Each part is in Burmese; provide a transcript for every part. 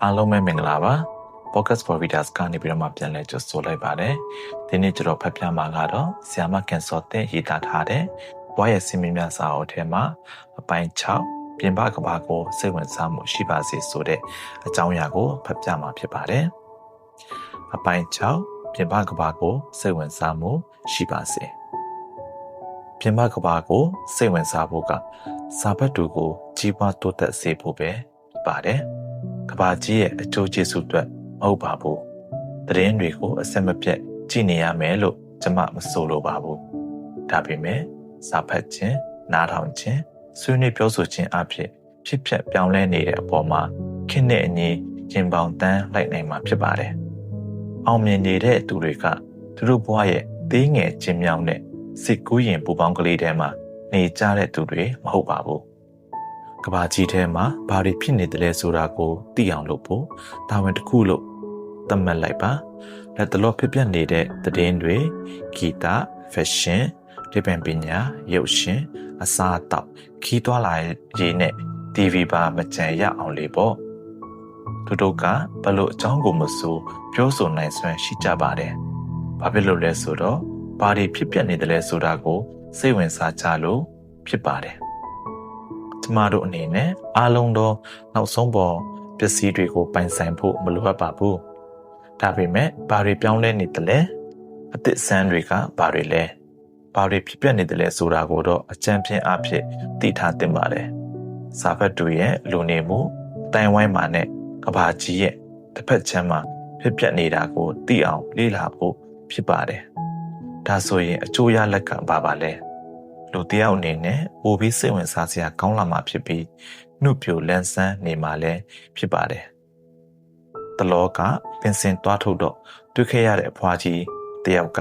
အားလုံးပဲမင်္ဂလာပါ Podcast for Readers ကနေပြီးတော့မှပြန်လဲကြိုဆိုလိုက်ပါတယ်ဒီနေ့ကျွန်တော်ဖတ်ပြမှာကတော့ဆီယာမကန်စောတဲ့ရေးသားထားတဲ့ဘွားရဲ့စင်မြများစာအုပ်ထဲမှာအပိုင်း6ပြင်ပကဘာကိုစိတ်ဝင်စားမှုရှိပါစေဆိုတဲ့အကြောင်းအရာကိုဖတ်ပြမှာဖြစ်ပါတယ်အပိုင်း6ပြင်ပကဘာကိုစိတ်ဝင်စားမှုရှိပါစေပြင်ပကဘာကိုစိတ်ဝင်စားဖို့ကစာဖတ်သူကိုကြီးပွားတိုးတက်စေဖို့ပဲပါတယ်ကဘာကြီးရဲ့အကျိုးကျေးဇူးအတွက်မဟုတ်ပါဘူးသတင်းတွေကိုအဆက်မပြတ်ကြည့်နေရမယ်လို့ကျွန်မမဆိုလိုပါဘူးဒါပေမဲ့စာဖတ်ခြင်းနားထောင်ခြင်းဆွေးနွေးပြောဆိုခြင်းအဖြစ်ဖြစ်ပျက်ပြောင်းလဲနေတဲ့အပေါ်မှာခင်းတဲ့အညီရင်ပေါင်တန်းလိုက်နိုင်မှာဖြစ်ပါတယ်အောင်မြင်နေတဲ့သူတွေကသူတို့ဘဝရဲ့သေးငယ်ခြင်းမြောင်းတဲ့စိတ်ကူးရင်ပူပေါင်းကလေးထဲမှာနေကြတဲ့သူတွေမဟုတ်ပါဘူးကဘာကြီးထဲမှာဘာတွေဖြစ်နေတယ်လဲဆိုတာကိုသိအောင်လုပ်ဖို့တာဝန်တစ်ခုလို့သတ်မှတ်လိုက်ပါလက်တလောဖြစ်ပြနေတဲ့သတင်းတွေဂီတဖက်ရှင်ဒီပင်ပညာရုပ်ရှင်အစားအသောက်ခီးသွွာလာရေးနဲ့ TV ပါမကြံရအောင်လေပေါ့သူတို့ကဘလို့အကြောင်းကိုမဆိုပြောဆိုနိုင်စွမ်းရှိကြပါတယ်ဘာဖြစ်လို့လဲဆိုတော့ဘာတွေဖြစ်ပြနေတယ်လဲဆိုတာကိုစိတ်ဝင်စားကြလို့ဖြစ်ပါတယ်ကျမတို့အနေနဲ့အားလုံးသောနောက်ဆုံးပေါ်ပစ္စည်းတွေကိုပိုင်ဆိုင်ဖို့မလိုအပ်ပါဘူးဒါပေမဲ့ဘာတွေပြောင်းလဲနေတယ်လဲအသစ်ဆန်းတွေကဘာတွေလဲဘာတွေဖြစ်ပျက်နေတယ်လဲဆိုတာကိုတော့အကြံဖြင့်အဖြစ်သိထားသင့်ပါတယ်စာဖတ်သူရဲ့လူနေမှုတိုင်ဝိုင်းမှာနဲ့ကဘာကြီးရဲ့တစ်ဖက်ချမ်းမှာဖြစ်ပျက်နေတာကိုသိအောင်လေ့လာဖို့ဖြစ်ပါတယ်ဒါဆိုရင်အကျိုးရလက်ကဘာပါလဲလူတယောက်အနေနဲ့ပိုပြီးစိတ်ဝင်စားစရာကောင်းလာမှာဖြစ်ပြီးနှုတ်ပြိုလန်းဆန်းနေမှာလည်းဖြစ်ပါတယ်တလောကပင်စင်တွားထုတ်တော့တွေ့ခဲ့ရတဲ့အဖွားကြီးတယောက်က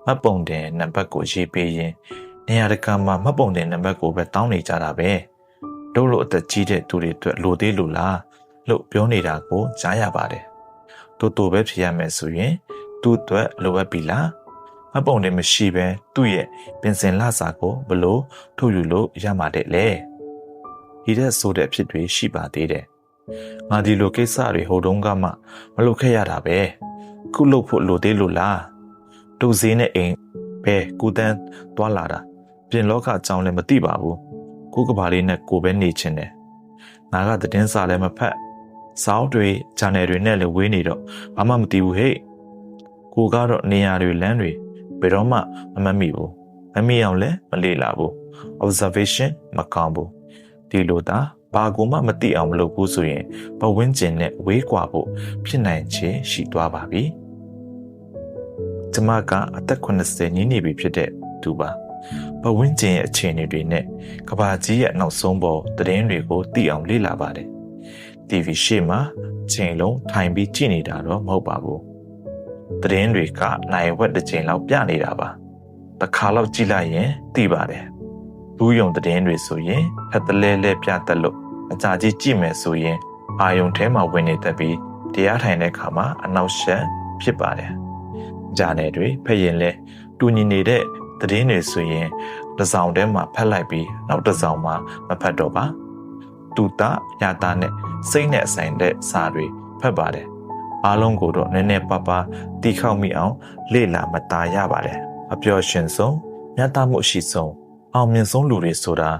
မှတ်ပုံတင်နံပါတ်ကိုရေးပေးရင်နေရာတကာမှာမှတ်ပုံတင်နံပါတ်ကိုပဲတောင်းနေကြတာပဲတို့လိုအသက်ကြီးတဲ့သူတွေအတွက်လိုသေးလို့လားလို့ပြောနေတာကိုကြားရပါတယ်တို့ပဲဖြစ်ရမယ်ဆိုရင်သူ့အတွက်လိုအပ်ပြီလားမှတ်ပုံတင်မရှိပဲသူ့ရဲ့ပင်စင်လစာကိုဘလို့ထုတ်ယူလို့ရမှာတဲ့လေဒီတဲ့ဆိုတဲ့အဖြစ်တွေရှိပါသေးတယ်ငါဒီလိုကိစ္စတွေဟိုတုန်းကမှမလုပ်ခဲ့ရတာပဲခုလုပ်ဖို့လိုသေးလို့လားတူစင်းနဲ့အိမ်ပဲကူတန်းတွာလာတာပြင်လောကအကြောင်းလည်းမသိပါဘူးကိုကဘာလေးနဲ့ကိုပဲနေချင်တယ်ငါကသတင်းစာလည်းမဖတ်စာအုပ်တွေဂျာနယ်တွေနဲ့လည်းဝေးနေတော့ဘာမှမသိဘူးဟဲ့ကိုကတော့နေရာတွေလမ်းတွေဘယ်တော့မှမမိဘူးမမိအောင်လည်းမလေ့လာဘူး observation မကောင်းဘူးဒီလိုသာဘာကိုမှမသိအောင်မလုပ်ဘူးဆိုရင်ပဝန်းကျင်နဲ့ဝေးကွာဖို့ဖြစ်နိုင်ခြေရှိသွားပါပြီကျမကအသက်80နီးနေပြီဖြစ်တဲ့သူပါပဝန်းကျင်ရဲ့အခြေအနေတွေနဲ့ကဘာကြီးရဲ့နောက်ဆုံးပေါ်သတင်းတွေကိုသိအောင်လေ့လာပါတယ် TV ရှေ့မှာချိန်လုံးထိုင်ပြီးကြည့်နေတာတော့မဟုတ်ပါဘူးသတင်းတွေကနိုင်ဝက်တစ်ချိန်လောက်ပြနေတာပါတစ်ခါလောက်ကြည့်လိုက်ရင်သိပါတယ်ဘူးယုံသတင်းတွေဆိုရင်ဖက်တလဲလဲပြတတ်လို့အကြကြီးကြည့်မယ်ဆိုရင်အာယုံထဲမှာဝင်နေတတ်ပြီးတရားထိုင်တဲ့အခါမှာအနောက်ရှက်ဖြစ်ပါတယ်ဂျာနယ်တွေဖက်ရင်လဲတူညီနေတဲ့သတင်းတွေဆိုရင်တစ်စောင်ထဲမှာဖက်လိုက်ပြီးနောက်တစ်စောင်မှာမဖက်တော့ပါတူတာညာတာနဲ့စိတ်နဲ့ဆိုင်တဲ့စာတွေဖက်ပါတယ်အားလုံးကိုတော့နည်းနည်းပါးပါးတီးခေါက်မိအောင်လေ့လာမသားရပါတယ်အပျော်ရှင်ဆုံးမြတ်သားမှုအရှိဆုံးအောင်မြင်ဆုံးလူတွေဆိုတာ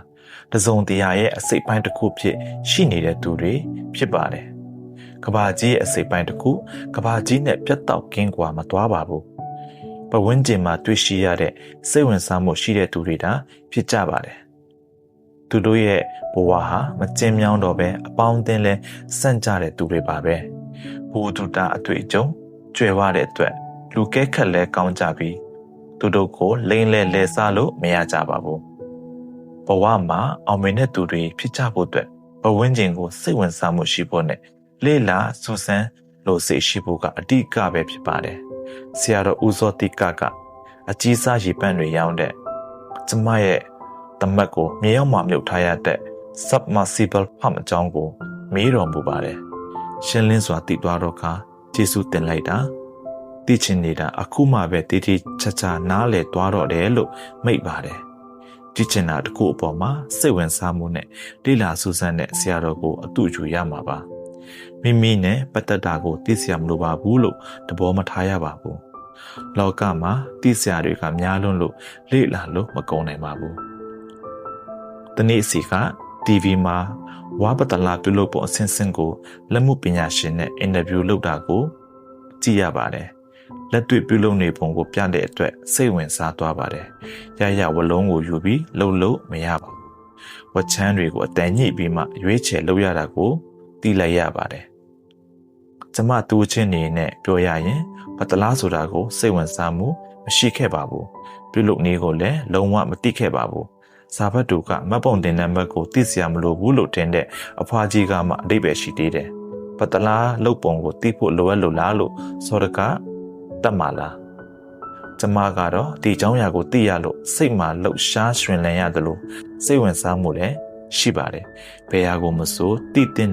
တစုံတရာရဲ့အစိတ်ပိုင်းတစ်ခုဖြစ်ရှိနေတဲ့သူတွေဖြစ်ပါတယ်ကဘာကြီးရဲ့အစိတ်ပိုင်းတစ်ခုကဘာကြီးနဲ့ပြတ်တောက်ကင်းကွာမသွားပါဘူးပဝန်းကျင်မှာတွေ့ရှိရတဲ့စိတ်ဝင်စားမှုရှိတဲ့သူတွေဒါဖြစ်ကြပါတယ်သူတို့ရဲ့ဘဝဟာမကျဉ်းမြောင်းတော့ပဲအပေါင်းအသင်းလဲစန့်ကြတဲ့သူတွေပါပဲဘူတူတာအတွေ့အကြုံကျွယ်ဝတဲ့အတွက်လူကဲခက်လဲကောင်းကြပြီးသူတို့ကိုလိမ့်လဲလဲစားလို့မရကြပါဘူးဘဝမှာအောင်မြင်တဲ့သူတွေဖြစ်ကြဖို့အတွက်ဘဝင်းကျင်ကိုစိတ်ဝင်စားမှုရှိဖို့နဲ့လေ့လာစူးစမ်းလို့စိတ်ရှိဖို့ကအဓိကပဲဖြစ်ပါတယ်ဆရာတော်ဦးစောတိကကအကြီးစားရေပန်းတွေရောင်းတဲ့ကျမရဲ့တမက်ကိုမြေရောက်မှမြုပ်ထားရတဲ့ submersible pump အကြောင်းကိုမေးတော်မူပါတယ်ရှင်းလင်းစွာသိသွားတော့ကကျေးဇူးတင်လိုက်တာသိချင်နေတာအခုမှပဲတိတိချာချာနားလည်သွားတော့တယ်လို့မိတ်ပါတယ်ကြည့်ချင်တာတခုအပေါ်မှာစိတ်ဝင်စားမှုနဲ့လေ့လာစူးစမ်းတဲ့ဆရာတော်ကိုအတူယူရမှာပါ မိမိနဲ့ပတ်သက်တာကိုသိစရာမလိုပါဘူးလို့သဘောမထားရပါဘူးလောကမှာသိစရာတွေကများလွန်းလို့လေ့လာလို့မကုန်နိုင်ပါဘူးတနေ့အစီက TV မှာဝါပတလာပြုလုပ်ပုံအဆင့်ဆင့်ကိုလက်မှုပညာရှင်နဲ့အင်တာဗျူးလုပ်တာကိုကြည့်ရပါတယ်လက်တွေ့ပြုလုပ်နေပုံကိုပြတဲ့အတွက်စိတ်ဝင်စားသွားပါတယ်ရရဝလုံးကိုယူပြီးလှုပ်လို့မရပါဘူးဝက်ချမ်းတွေကိုအတန်ညှိပြီးမှရွေးချယ်လုပ်ရတာကိုသိလိုက်ရပါတယ်ကျမတူချင်းနေနဲ့ပြောရရင်ပတလားဆိုတာကိုစိတ်ဝင်စားမှုမရှိခဲ့ပါဘူးပြုလုပ်နည်းကိုလည်းလုံးဝမသိခဲ့ပါဘူးစာဖတ်တူကမတ်ပုံတင်တဲ့ဘက်ကိုသိစရာမလိုဘူးလို့ထင်တဲ့အဖွားကြီးကမှအဓိပ္ပာယ်ရှိသေးတယ်ပတလားလုတ်ပုံကိုသိဖို့လိုအပ်လို့လားလို့စောရကတတ်မှလားကျမကတော့ဒီเจ้าရာကိုသိရလို့စိတ်မှာလှုပ်ရှားရှင်လန်ရတယ်လို့စိတ်ဝင်စားမှုလည်းရှိပါတယ်ဘယ်ဟာကိုမဆိုသိတဲ့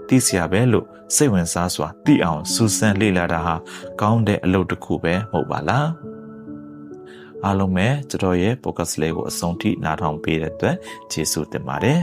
သိစရာပဲလို့စိတ်ဝင်စားစွာသိအောင်စူးစမ်းလေ့လာတာဟာကောင်းတဲ့အလုပ်တစ်ခုပဲမဟုတ်ပါလားအားလုံးပဲကျွန်တော်ရဲ့ podcast လေးကိုအဆုံးထိနားထောင်ပေးတဲ့အတွက်ကျေးဇူးတင်ပါတယ်